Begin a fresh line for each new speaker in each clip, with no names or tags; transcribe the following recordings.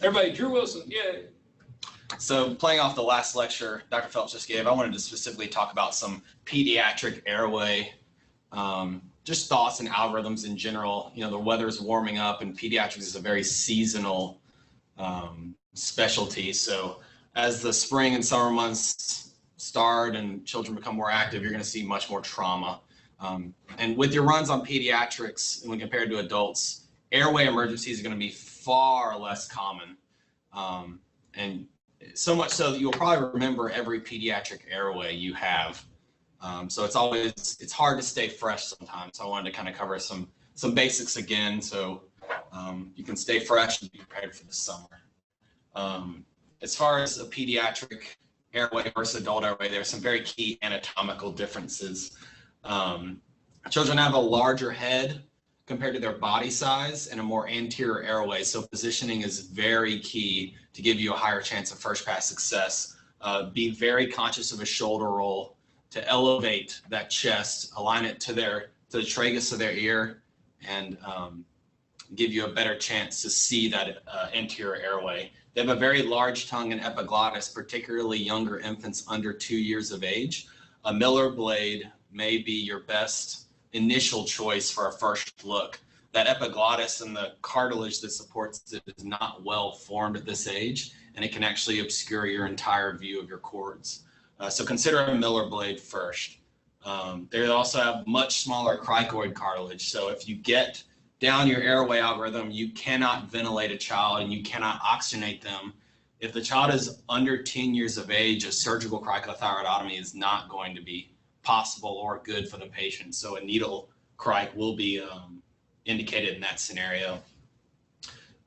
Everybody, Drew Wilson, yay.
So playing off the last lecture Dr. Phelps just gave, I wanted to specifically talk about some pediatric airway, just thoughts and algorithms in general. You know, the weather is warming up and pediatrics is a very seasonal specialty. So as the spring and summer months start and children become more active, you're going to see much more trauma. And with your runs on pediatrics, when compared to adults, airway emergencies are going to be far less common. And so much so that you'll probably remember every pediatric airway you have. So it's hard to stay fresh sometimes. So I wanted to kind of cover some basics again, so you can stay fresh and be prepared for the summer. As far as a pediatric airway versus adult airway, there are some very key anatomical differences. Children have a larger head compared to their body size and a more anterior airway. So positioning is very key to give you a higher chance of first pass success. Be very conscious of a shoulder roll to elevate that chest, align it to the tragus of their ear, and give you a better chance to see that anterior airway. They have a very large tongue and epiglottis, particularly younger infants under 2 years of age. A Miller blade may be your best initial choice for a first look. That epiglottis and the cartilage that supports it is not well formed at this age, and it can actually obscure your entire view of your cords. So consider a Miller blade first. They also have much smaller cricoid cartilage. So if you get down your airway algorithm, you cannot ventilate a child and you cannot oxygenate them. If the child is under 10 years of age, a surgical cricothyroidotomy is not going to be possible or good for the patient. So a needle cric will be indicated in that scenario.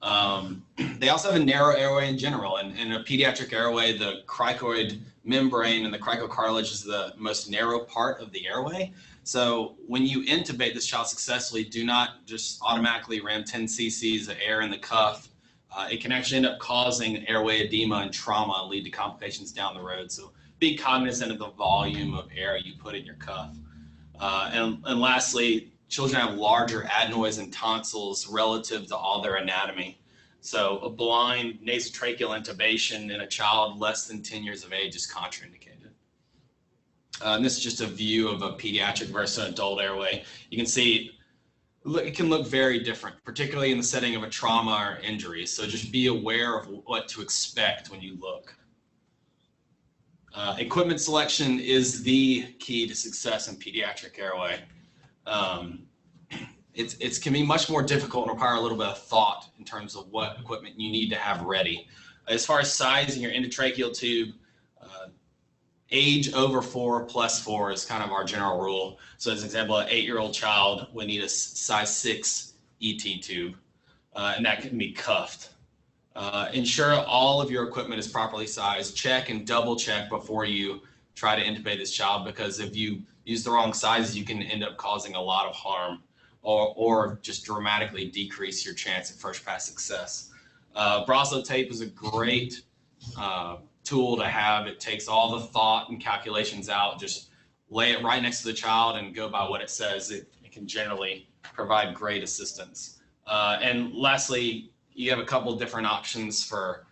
They also have a narrow airway in general, and in a pediatric airway, the cricoid membrane and the cricocartilage is the most narrow part of the airway. So when you intubate this child successfully, do not just automatically ram 10 cc's of air in the cuff. It can actually end up causing airway edema and trauma and lead to complications down the road. So be cognizant of the volume of air you put in your cuff. And lastly, children have larger adenoids and tonsils relative to all their anatomy. So a blind nasotracheal intubation in a child less than 10 years of age is contraindicated. And this is just a view of a pediatric versus an adult airway. You can see it can look very different, particularly in the setting of a trauma or injury. So just be aware of what to expect when you look. Equipment selection is the key to success in pediatric airway. It can be much more difficult and require a little bit of thought in terms of what equipment you need to have ready. As far as sizing your endotracheal tube, age over 4 plus 4 is kind of our general rule. So as an example, an 8-year-old child would need a size 6 ET tube, and that can be cuffed. Ensure all of your equipment is properly sized. Check and double check before you try to intubate this child, because if you use the wrong sizes, you can end up causing a lot of harm or just dramatically decrease your chance of first pass success. Brasso tape is a great tool to have. It takes all the thought and calculations out. Just lay it right next to the child and go by what it says. It can generally provide great assistance. And lastly, you have a couple of different options for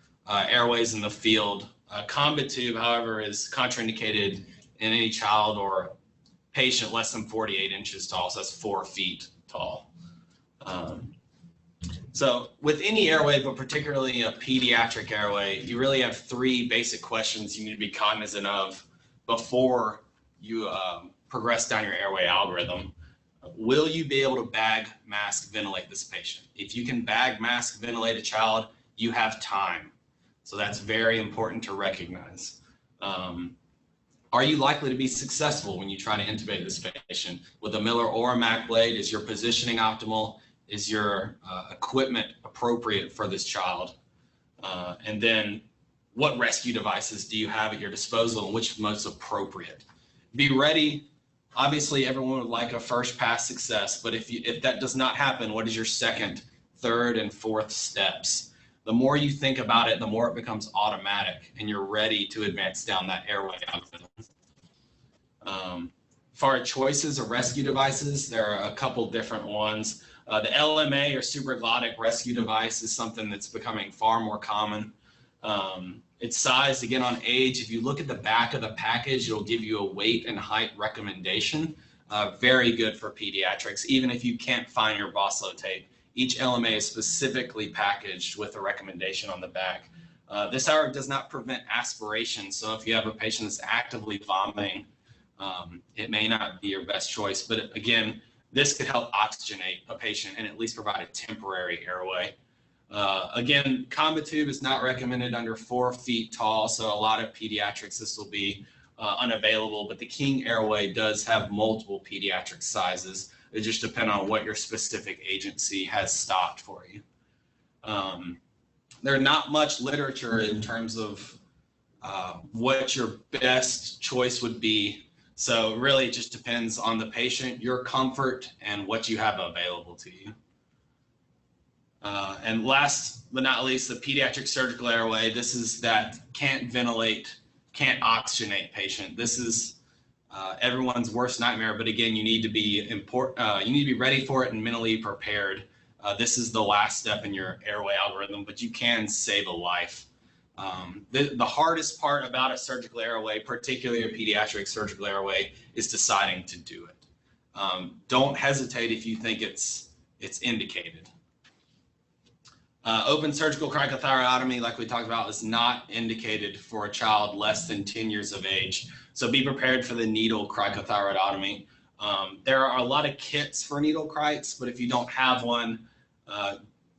airways in the field. Combat tube, however, is contraindicated in any child or patient less than 48 inches tall, so that's 4 feet tall. So with any airway, but particularly a pediatric airway, you really have 3 basic questions you need to be cognizant of before you progress down your airway algorithm. Will you be able to bag, mask, ventilate this patient? If you can bag, mask, ventilate a child, you have time. So that's very important to recognize. Are you likely to be successful when you try to intubate this patient? With a Miller or a Mac blade, is your positioning optimal? Is your equipment appropriate for this child? And then what rescue devices do you have at your disposal and which is most appropriate? Be ready. Obviously, everyone would like a first pass success, but if that does not happen, what is your second, third, and fourth steps? The more you think about it, the more it becomes automatic and you're ready to advance down that airway algorithm. For our choices of rescue devices, there are a couple different ones. The LMA or supraglottic rescue device is something that's becoming far more common. It's sized again on age. If you look at the back of the package, it'll give you a weight and height recommendation. Very good for pediatrics, even if you can't find your Boslow tape. Each LMA is specifically packaged with a recommendation on the back. This, however, does not prevent aspiration. So if you have a patient that's actively vomiting, it may not be your best choice. But again, this could help oxygenate a patient and at least provide a temporary airway. Again, combo tube is not recommended under 4 feet tall. So a lot of pediatrics, this will be unavailable, but the King Airway does have multiple pediatric sizes. It just depends on what your specific agency has stocked for you. There's not much literature in terms of what your best choice would be. So really it just depends on the patient, your comfort, and what you have available to you. And last but not least, the pediatric surgical airway. This is that can't ventilate, can't oxygenate patient. This is everyone's worst nightmare, but again, you need to be ready for it and mentally prepared. This is the last step in your airway algorithm, but you can save a life. The hardest part about a surgical airway, particularly a pediatric surgical airway, is deciding to do it. Don't hesitate if you think it's indicated. Open surgical cricothyroidotomy, like we talked about, is not indicated for a child less than 10 years of age. So be prepared for the needle cricothyroidotomy. There are a lot of kits for needle crics, but if you don't have one,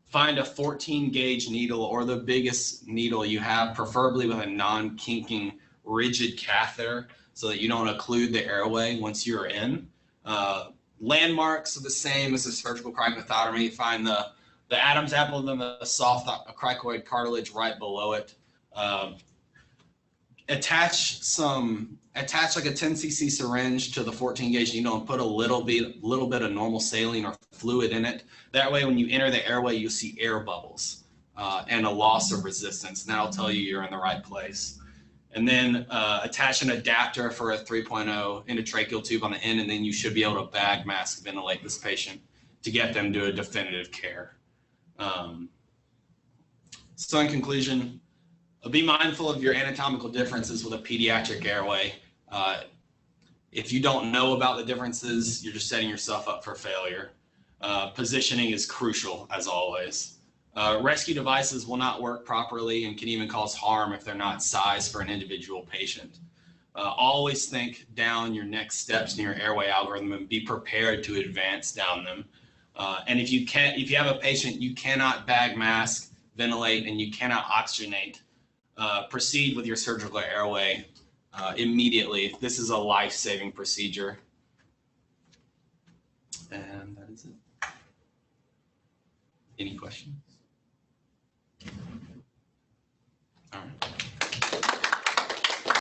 find a 14 gauge needle or the biggest needle you have, preferably with a non-kinking rigid catheter so that you don't occlude the airway once you're in. Landmarks are the same as a surgical cricothyrotomy. Find the Adam's apple and the soft cricoid cartilage right below it. Attach like a 10 cc syringe to the 14 gauge needle and put a little bit of normal saline or fluid in it. That way, when you enter the airway, you'll see air bubbles and a loss of resistance. And that'll tell you you're in the right place. And then attach an adapter for a 3.0 endotracheal tube on the end, and then you should be able to bag mask ventilate this patient to get them to a definitive care. So in conclusion, be mindful of your anatomical differences with a pediatric airway. If you don't know about the differences, you're just setting yourself up for failure. Positioning is crucial, as always. Rescue devices will not work properly and can even cause harm if they're not sized for an individual patient. Always think down your next steps in your airway algorithm and be prepared to advance down them. And if you have a patient you cannot bag mask, ventilate, and you cannot oxygenate, proceed with your surgical airway immediately. This is a life-saving procedure. And that is it. Any questions?